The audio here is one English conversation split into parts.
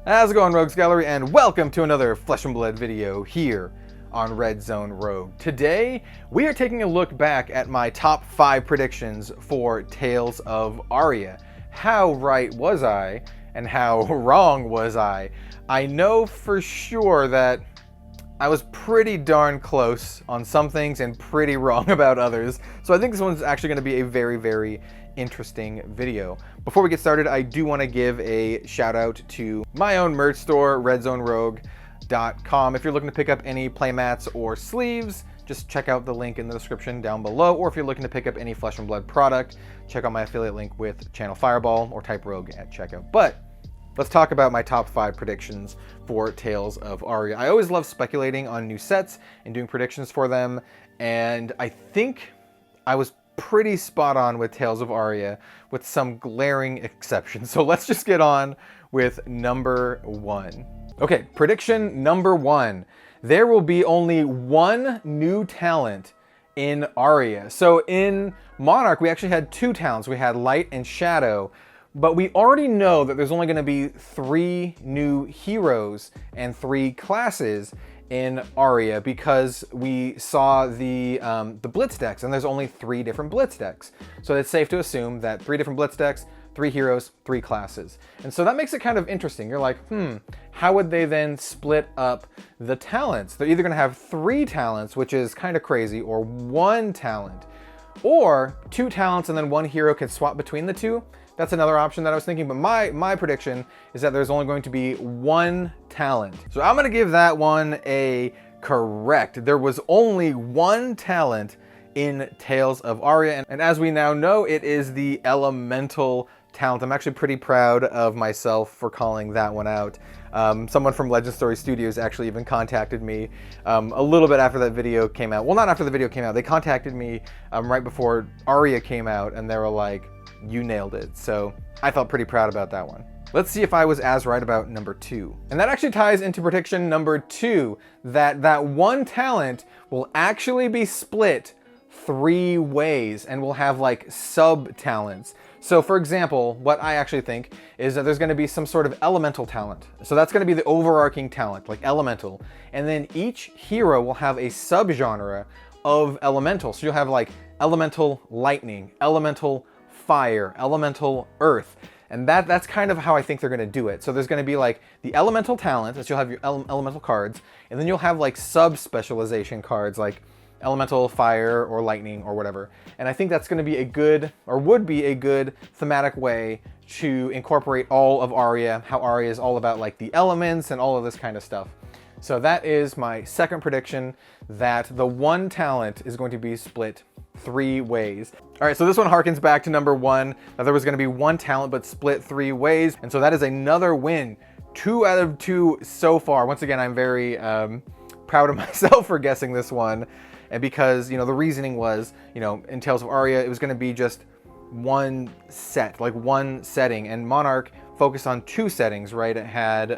How's it going, Rogues Gallery, and welcome to another Flesh and Blood video here on Red Zone Rogue. Today, we are taking a look back at my top 5 predictions for Tales of Aria. How right was I, and how wrong was I? I know for sure that I was pretty darn close on some things and pretty wrong about others, so I think this one's actually going to be a very interesting video. Before we get started, I do want to give a shout out to my own merch store, redzonerogue.com. If you're looking to pick up any playmats or sleeves, just check out the link in the description down below, or if you're looking to pick up any Flesh and Blood product, check out my affiliate link with Channel Fireball or type Rogue at checkout. But let's talk about my top 5 predictions for Tales of Aria. I always love speculating on new sets and doing predictions for them, and I think I was pretty spot on with Tales of Aria, with some glaring exceptions. So let's just get on with number 1. Okay, prediction number 1. There will be only one new talent in Aria. So in Monarch, we actually had 2 talents. We had Light and Shadow, but we already know that there's only going to be 3 new heroes and 3 classes in Aria because we saw the Blitz decks, and there's only 3 different Blitz decks. So it's safe to assume that 3 different Blitz decks, 3 heroes, 3 classes. And so that makes it kind of interesting. You're like, how would they then split up the talents? They're either going to have 3 talents, which is kind of crazy, or 1 talent. Or 2 talents and then 1 hero can swap between the 2. That's another option that I was thinking, but my prediction is that there's only going to be 1 talent. So I'm gonna give that one a correct. There was only 1 talent in Tales of Aria, and as we now know, it is the Elemental talent. I'm actually pretty proud of myself for calling that one out. Someone from Legend Story Studios actually even contacted me a little bit after that video came out. Well, not after the video came out. They contacted me right before Aria came out, and they were like, you nailed it. So I felt pretty proud about that one. Let's see if I was as right about number 2. And that actually ties into prediction number 2, that 1 talent will actually be split 3 ways and will have like sub talents. So for example, what I actually think is that there's going to be some sort of elemental talent. So that's going to be the overarching talent, like elemental. And then each hero will have a subgenre of elemental. So you'll have like elemental lightning, elemental fire, elemental earth, and that's kind of how I think they're going to do it. So there's going to be like the elemental talent, so you'll have your elemental cards, and then you'll have like sub-specialization cards like elemental fire or lightning or whatever. And I think that's going to be a good, or would be a good thematic way to incorporate all of Aria, how Aria is all about like the elements and all of this kind of stuff. So that is my second prediction, that the 1 talent is going to be split 3 ways. All right, so this one harkens back to number 1, that there was going to be 1 talent but split 3 ways, and so that is another win. 2 out of 2 so far. Once again, I'm very proud of myself for guessing this one, and because, you know, the reasoning was, you know, in Tales of Aria, it was going to be just 1 set, like 1 setting, and Monarch focused on 2 settings, right? It had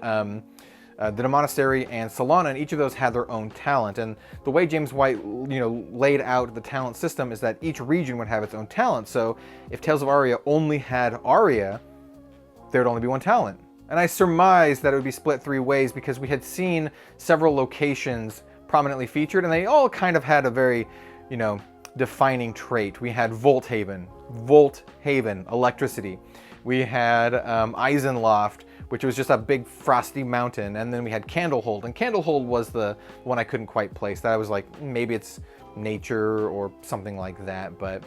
the Monastery and Solana, and each of those had their own talent. And the way James White, you know, laid out the talent system is that each region would have its own talent. So if Tales of Aria only had Aria, there would only be 1 talent. And I surmised that it would be split 3 ways because we had seen several locations prominently featured, and they all kind of had a very, you know, defining trait. We had Volt Haven, electricity. We had Eisenloft, which was just a big frosty mountain, and then we had Candlehold, and Candlehold was the one I couldn't quite place. That I was like, maybe it's nature or something like that, but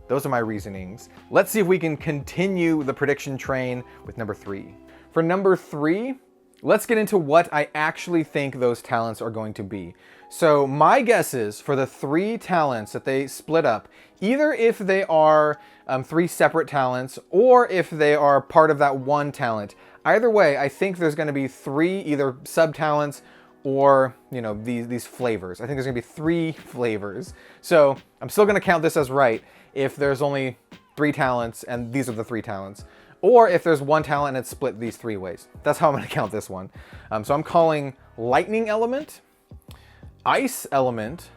those are my reasonings. Let's see if we can continue the prediction train with number 3. For number 3, let's get into what I actually think those talents are going to be. So my guesses for the 3 talents that they split up, either if they are 3 separate talents or if they are part of that 1 talent, either way, I think there's going to be 3 either sub-talents or, you know, these flavors. I think there's going to be 3 flavors. So I'm still going to count this as right if there's only 3 talents and these are the 3 talents. Or if there's 1 talent and it's split these 3 ways. That's how I'm going to count this one. So I'm calling Lightning Element, Ice Element,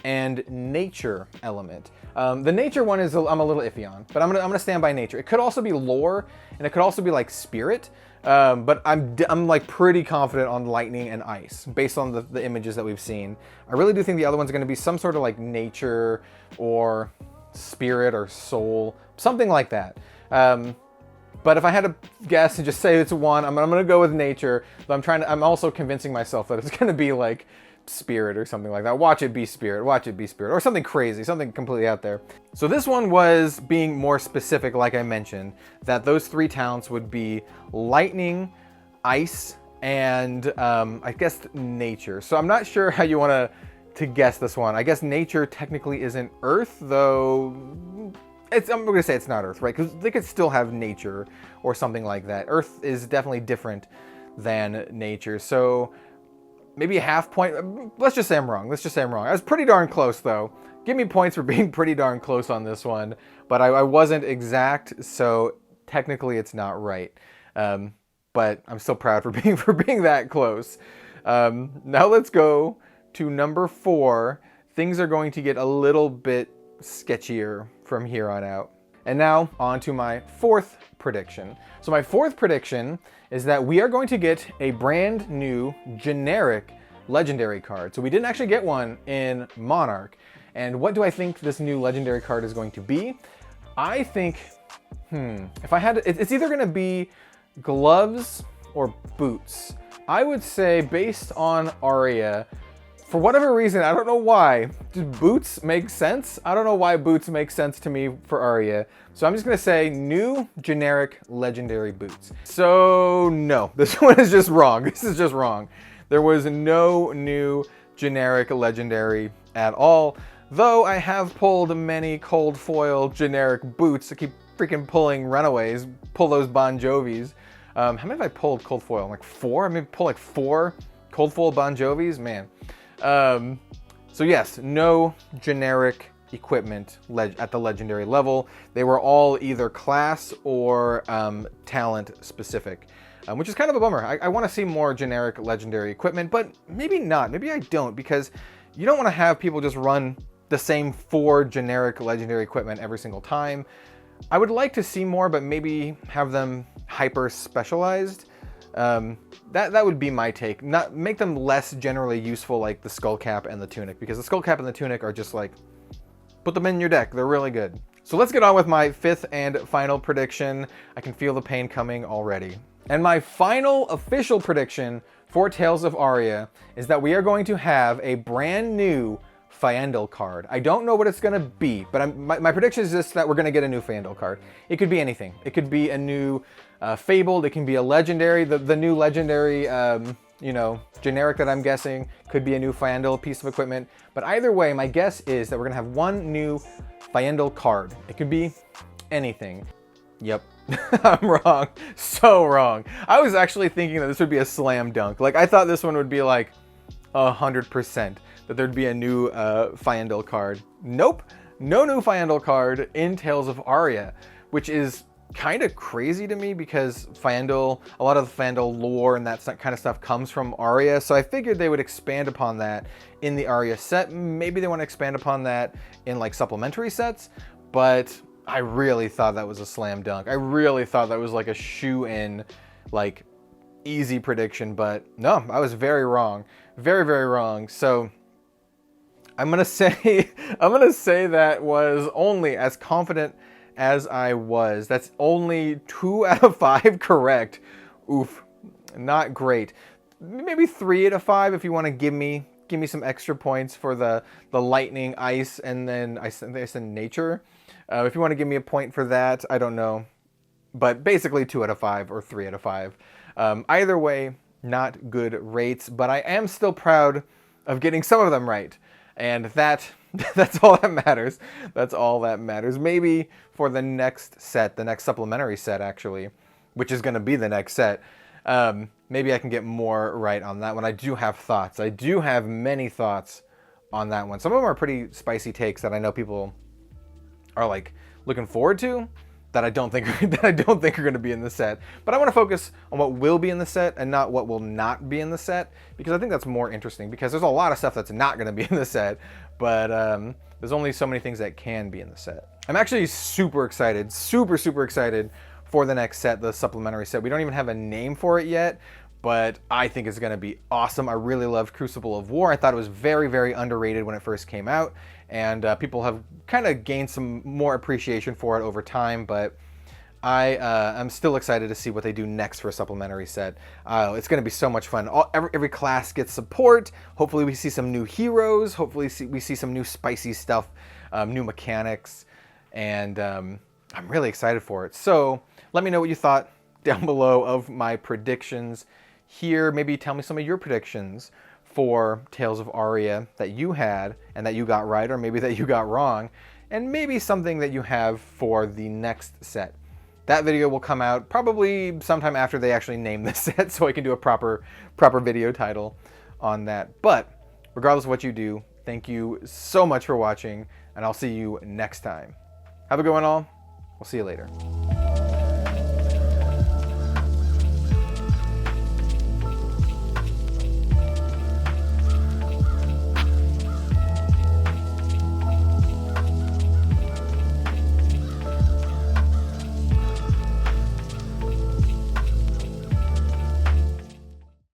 and Nature Element. The Nature one is I'm a little iffy on, but I'm gonna stand by Nature. It could also be Lore, and it could also be like Spirit. But I'm like pretty confident on lightning and ice based on the images that we've seen. I really do think the other one's going to be some sort of like nature or spirit or soul, something like that. But if I had to guess and just say it's one, I'm going to go with nature. But I'm also convincing myself that it's going to be like spirit or something like that. Watch it be spirit, watch it be spirit, or something crazy, something completely out there. So this one was being more specific, like I mentioned, that those 3 talents would be lightning, ice, and I guess nature. So I'm not sure how you want to guess this one. I guess nature technically isn't earth, though. I'm going to say it's not earth, right? Because they could still have nature or something like that. Earth is definitely different than nature. So maybe a half point. Let's just say I'm wrong. I was pretty darn close, though. Give me points for being pretty darn close on this one. But I wasn't exact, so technically it's not right. But I'm still proud for being that close. Now let's go to number 4. Things are going to get a little bit sketchier from here on out. And now on to my 4th prediction. So my 4th prediction is that we are going to get a brand new generic legendary card. So we didn't actually get one in Monarch. And what do I think this new legendary card is going to be? I think, if I had to, it's either going to be gloves or boots. I would say based on Aria, for whatever reason, I don't know why, just boots make sense. I don't know why boots make sense to me for Aria. So I'm just gonna say new generic legendary boots. So no, this one is just wrong. This is just wrong. There was no new generic legendary at all, though I have pulled many cold foil generic boots. I keep freaking pulling runaways, pull those Bon Jovis. How many have I pulled cold foil? Like 4? I mean, pull like 4 cold foil Bon Jovis, man. So yes, no generic equipment at the legendary level. They were all either class or talent specific, which is kind of a bummer. I want to see more generic legendary equipment, but maybe not. Maybe I don't, because you don't want to have people just run the same 4 generic legendary equipment every single time. I would like to see more, but maybe have them hyper specialized. That would be my take. Not make them less generally useful, like the skull cap and the tunic, because the skull cap and the tunic are just like, put them in your deck. They're really good. So let's get on with my 5th and final prediction. I can feel the pain coming already. And my final official prediction for Tales of Aria is that we are going to have a brand new Fanduel card. I don't know what it's going to be, but my prediction is just that we're going to get a new Fanduel card. It could be anything. It could be a new Fabled. It can be a legendary. The new legendary, generic that I'm guessing could be a new Fanduel piece of equipment. But either way, my guess is that we're going to have one new Fanduel card. It could be anything. Yep. I'm wrong. So wrong. I was actually thinking that this would be a slam dunk. Like, I thought this one would be like 100%. That there'd be a new Fanduel card. Nope, no new Fanduel card in Tales of Aria, which is kind of crazy to me because Fanduel, a lot of the Fanduel lore and that kind of stuff comes from Aria, so I figured they would expand upon that in the Aria set. Maybe they want to expand upon that in like supplementary sets, but I really thought that was a slam dunk. I really thought that was like a shoe-in, like easy prediction, but no, I was very wrong. Very, very wrong. So I'm gonna say that was only as confident as I was. That's only 2 out of 5 correct. Oof, not great. Maybe 3 out of 5 if you want to give me some extra points for the lightning, ice, and then I said nature. If you want to give me a point for that, I don't know. But basically 2 out of 5 or 3 out of 5. Either way, not good rates, but I am still proud of getting some of them right. And that's all that matters. That's all that matters. Maybe for the next set, the next supplementary set actually, which is going to be the next set, maybe I can get more right on that one. I do have thoughts. I do have many thoughts on that one. Some of them are pretty spicy takes that I know people are like looking forward to, that I don't think are going to be in the set. But I want to focus on what will be in the set and not what will not be in the set, because I think that's more interesting, because there's a lot of stuff that's not going to be in the set, but there's only so many things that can be in the set. I'm actually super excited, super excited for the next set, the supplementary set. We don't even have a name for it yet, but I think it's going to be awesome. I really loved Crucible of War. I thought it was very, very underrated when it first came out, and people have kind of gained some more appreciation for it over time, but I'm still excited to see what they do next for a supplementary set. It's going to be so much fun. Every class gets support. Hopefully we see some new heroes. Hopefully we see some new spicy stuff, new mechanics, and I'm really excited for it. So let me know what you thought down below of my predictions here. Maybe tell me some of your predictions for Tales of Aria that you had and that you got right, or maybe that you got wrong, and maybe something that you have for the next set. That video will come out probably sometime after they actually name the set, so I can do a proper video title on that. But regardless of what you do, thank you so much for watching, and I'll see you next time. Have a good one all. We'll see you later.